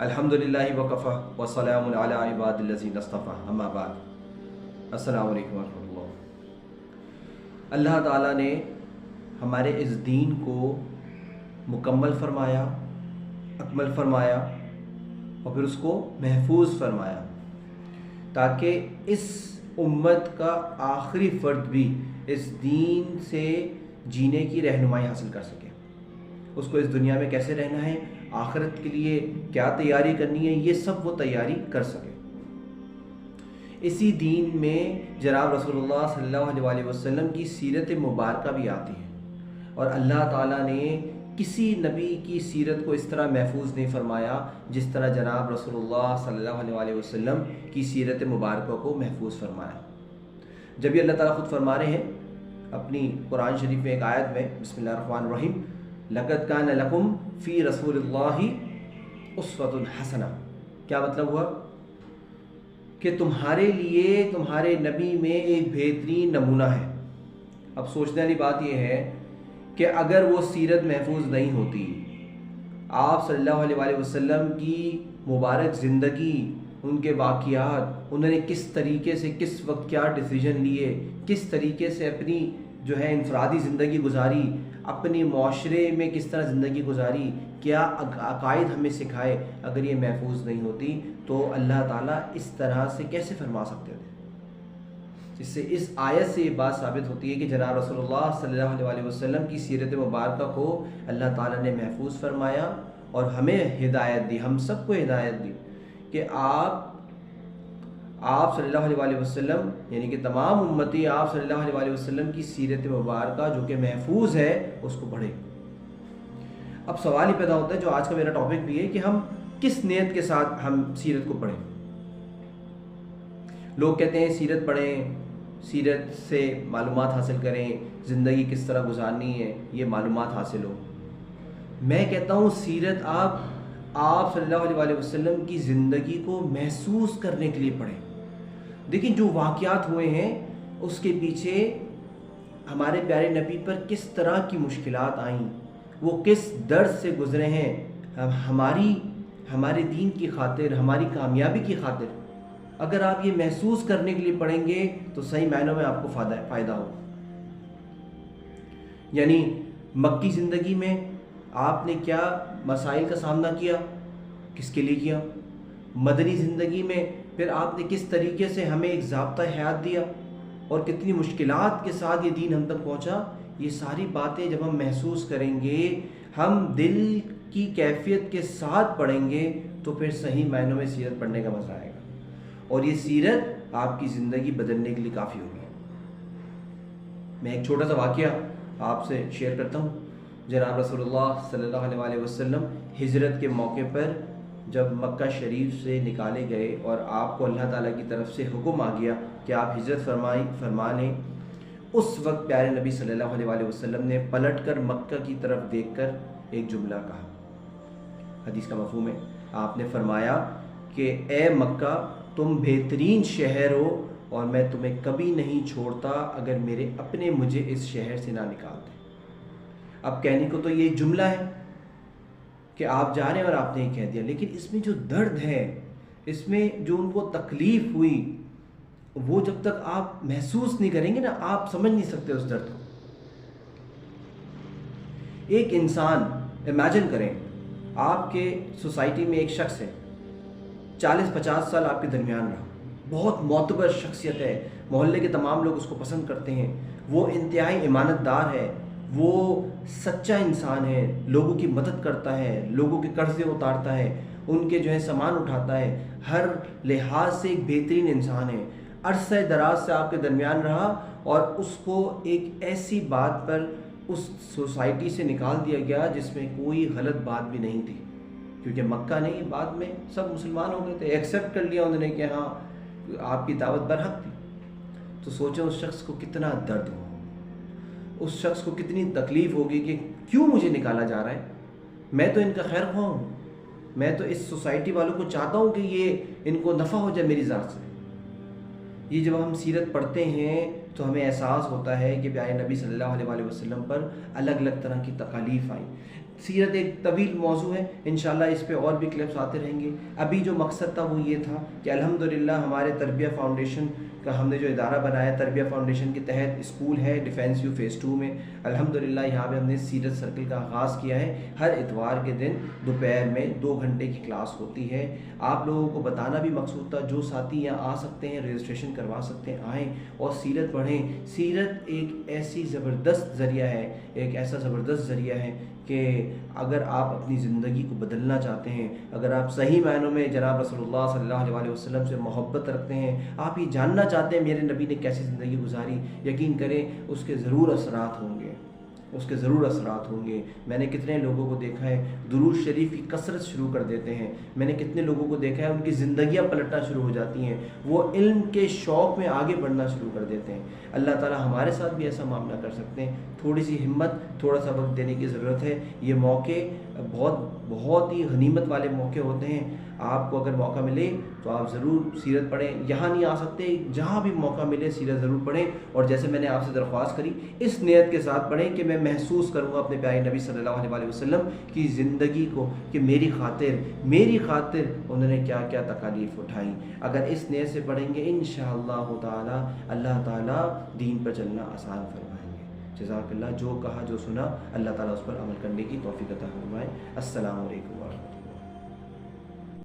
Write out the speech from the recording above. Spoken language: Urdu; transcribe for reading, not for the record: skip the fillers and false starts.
الحمدللہ وکفی وسلام علی عباد الذین اصطفی اما بعد۔ السلام علیکم ورحمۃ اللہ۔ اللہ تعالیٰ نے ہمارے اس دین کو مکمل فرمایا، اکمل فرمایا اور پھر اس کو محفوظ فرمایا تاکہ اس امت کا آخری فرد بھی اس دین سے جینے کی رہنمائی حاصل کر سکے۔ اس کو اس دنیا میں کیسے رہنا ہے، آخرت کے لیے کیا تیاری کرنی ہے، یہ سب وہ تیاری کر سکے۔ اسی دین میں جناب رسول اللہ صلی اللہ علیہ وسلم کی سیرت مبارکہ بھی آتی ہے، اور اللہ تعالیٰ نے کسی نبی کی سیرت کو اس طرح محفوظ نہیں فرمایا جس طرح جناب رسول اللہ صلی اللہ علیہ وسلم کی سیرت مبارکہ کو محفوظ فرمایا۔ جب یہ اللہ تعالیٰ خود فرما رہے ہیں اپنی قرآن شریف میں ایک آیت میں، بسم اللہ الرحمن الرحیم، لَقَدْ كَانَ لَكُمْ فِي رَسُولِ اللَّهِ أُسْوَةٌ حَسَنَةٌ، کیا مطلب ہوا کہ تمہارے لیے تمہارے نبی میں ایک بہترین نمونہ ہے۔ اب سوچنے والی بات یہ ہے کہ اگر وہ سیرت محفوظ نہیں ہوتی، آپ صلی اللہ علیہ وسلم کی مبارک زندگی، ان کے واقعات، انہوں نے کس طریقے سے کس وقت کیا ڈیسیجن لیے، کس طریقے سے اپنی جو ہے انفرادی زندگی گزاری، اپنی معاشرے میں کس طرح زندگی گزاری، کیا عقائد ہمیں سکھائے، اگر یہ محفوظ نہیں ہوتی تو اللہ تعالیٰ اس طرح سے کیسے فرما سکتے تھے؟ جس سے اس آیت سے یہ بات ثابت ہوتی ہے کہ جناب رسول اللہ صلی اللہ علیہ وسلم کی سیرت مبارکہ کو اللہ تعالیٰ نے محفوظ فرمایا اور ہمیں ہدایت دی، ہم سب کو ہدایت دی کہ آپ صلی اللہ علیہ وسلم، یعنی کہ تمام امتی آپ صلی اللہ علیہ وسلم کی سیرت مبارکہ جو کہ محفوظ ہے اس کو پڑھیں۔ اب سوال ہی پیدا ہوتا ہے، جو آج کا میرا ٹاپک بھی ہے، کہ ہم کس نیت کے ساتھ ہم سیرت کو پڑھیں۔ لوگ کہتے ہیں سیرت پڑھیں، سیرت سے معلومات حاصل کریں، زندگی کس طرح گزارنی ہے یہ معلومات حاصل ہو۔ میں کہتا ہوں سیرت آپ صلی اللہ علیہ وسلم کی زندگی کو محسوس کرنے کے لیے پڑھیں۔ دیکھیں جو واقعات ہوئے ہیں اس کے پیچھے ہمارے پیارے نبی پر کس طرح کی مشکلات آئیں، وہ کس درد سے گزرے ہیں، ہمارے دین کی خاطر، ہماری کامیابی کی خاطر۔ اگر آپ یہ محسوس کرنے کے لیے پڑھیں گے تو صحیح معنوں میں آپ کو فائدہ ہو۔ یعنی مکی زندگی میں آپ نے کیا مسائل کا سامنا کیا، کس کے لیے کیا، مدنی زندگی میں پھر آپ نے کس طریقے سے ہمیں ایک ضابطہ حیات دیا اور کتنی مشکلات کے ساتھ یہ دین ہم تک پہنچا، یہ ساری باتیں جب ہم محسوس کریں گے، ہم دل کی کیفیت کے ساتھ پڑھیں گے تو پھر صحیح معنوں میں سیرت پڑھنے کا مزہ آئے گا، اور یہ سیرت آپ کی زندگی بدلنے کے لیے کافی ہوگی۔ میں ایک چھوٹا سا واقعہ آپ سے شیئر کرتا ہوں۔ جناب رسول اللہ صلی اللہ علیہ وسلم ہجرت کے موقع پر جب مکہ شریف سے نکالے گئے اور آپ کو اللہ تعالیٰ کی طرف سے حکم آ گیا کہ آپ ہجرت فرما لیں، اس وقت پیارے نبی صلی اللہ علیہ وسلم نے پلٹ کر مکہ کی طرف دیکھ کر ایک جملہ کہا۔ حدیث کا مفہوم ہے، آپ نے فرمایا کہ اے مکہ تم بہترین شہر ہو اور میں تمہیں کبھی نہیں چھوڑتا اگر میرے اپنے مجھے اس شہر سے نہ نکال دیں۔ اب کہنے کو تو یہ ایک جملہ ہے کہ آپ جا رہے ہیں اور آپ نے یہ کہہ دیا، لیکن اس میں جو درد ہے، اس میں جو ان کو تکلیف ہوئی، وہ جب تک آپ محسوس نہیں کریں گے نا، آپ سمجھ نہیں سکتے اس درد کو۔ ایک انسان، امیجن کریں آپ کے سوسائٹی میں ایک شخص ہے، 40-50 سال آپ کے درمیان رہا، بہت معتبر شخصیت ہے، محلے کے تمام لوگ اس کو پسند کرتے ہیں، وہ انتہائی امانت دار ہے، وہ سچا انسان ہے، لوگوں کی مدد کرتا ہے، لوگوں کے قرضے اتارتا ہے، ان کے جو ہے سامان اٹھاتا ہے، ہر لحاظ سے ایک بہترین انسان ہے، عرصہ دراز سے آپ کے درمیان رہا، اور اس کو ایک ایسی بات پر اس سوسائٹی سے نکال دیا گیا جس میں کوئی غلط بات بھی نہیں تھی، کیونکہ مکہ نے بعد میں سب مسلمان ہو گئے تھے، ایکسیپٹ کر لیا انہوں نے کہ ہاں آپ کی دعوت برحق تھی۔ تو سوچیں اس شخص کو کتنا درد ہو، اس شخص کو کتنی تکلیف ہوگی کہ کیوں مجھے نکالا جا رہا ہے، میں تو ان کا خیر خواہ ہوں، میں تو اس سوسائٹی والوں کو چاہتا ہوں کہ یہ ان کو نفع ہو جائے میری ذات سے۔ یہ جب ہم سیرت پڑھتے ہیں تو ہمیں احساس ہوتا ہے کہ پیارے نبی صلی اللہ علیہ وسلم پر الگ الگ طرح کی تکالیف آئیں۔ سیرت ایک طویل موضوع ہے، انشاءاللہ اس پہ اور بھی کلپس آتے رہیں گے۔ ابھی جو مقصد تھا وہ یہ تھا کہ الحمدللہ ہمارے تربیہ فاؤنڈیشن کا ہم نے جو ادارہ بنایا، تربیہ فاؤنڈیشن کے تحت اسکول ہے ڈیفینس یو فیز 2 میں، الحمدللہ یہاں پہ ہم نے سیرت سرکل کا آغاز کیا ہے۔ ہر اتوار کے دن دوپہر میں 2 گھنٹے کی کلاس ہوتی ہے۔ آپ لوگوں کو بتانا بھی مقصود تھا، جو ساتھی یہاں آ سکتے ہیں رجسٹریشن کروا سکتے ہیں، آئیں اور سیرت پڑھیں۔ سیرت ایک ایسی زبردست ذریعہ ہے، ایک ایسا زبردست ذریعہ ہے کہ اگر آپ اپنی زندگی کو بدلنا چاہتے ہیں، اگر آپ صحیح معنوں میں جناب رسول اللہ صلی اللہ علیہ وسلم سے محبت رکھتے ہیں، آپ یہ جاننا چاہتے ہیں میرے نبی نے کیسی زندگی گزاری، یقین کریں اس کے ضرور اثرات ہوں گے، اس کے ضرور اثرات ہوں گے۔ میں نے کتنے لوگوں کو دیکھا ہے درود شریف کی کثرت شروع کر دیتے ہیں، میں نے کتنے لوگوں کو دیکھا ہے ان کی زندگیاں پلٹنا شروع ہو جاتی ہیں، وہ علم کے شوق میں آگے بڑھنا شروع کر دیتے ہیں۔ اللہ تعالی ہمارے ساتھ بھی ایسا معاملہ کر سکتے ہیں۔ تھوڑی سی ہمت، تھوڑا سا وقت دینے کی ضرورت ہے۔ یہ موقع بہت ہی غنیمت والے موقع ہوتے ہیں۔ آپ کو اگر موقع ملے تو آپ ضرور سیرت پڑھیں، یہاں نہیں آ سکتے جہاں بھی موقع ملے سیرت ضرور پڑھیں، اور جیسے میں نے آپ سے درخواست کری اس نیت کے ساتھ پڑھیں کہ میں محسوس کروں گا اپنے پیارے نبی صلی اللہ علیہ وسلم کی زندگی کو کہ میری خاطر انہوں نے کیا کیا تکالیف اٹھائیں۔ اگر اس نیت سے پڑھیں گے انشاءاللہ تعالی اللہ تعالی دین پر چلنا آسان فرمائیں گے۔ جزاک اللہ، جو کہا جو سنا اللہ تعالیٰ اس پر عمل کرنے کی توفیق عطا فرمائے۔ السلام علیکم ورحمۃ اللہ۔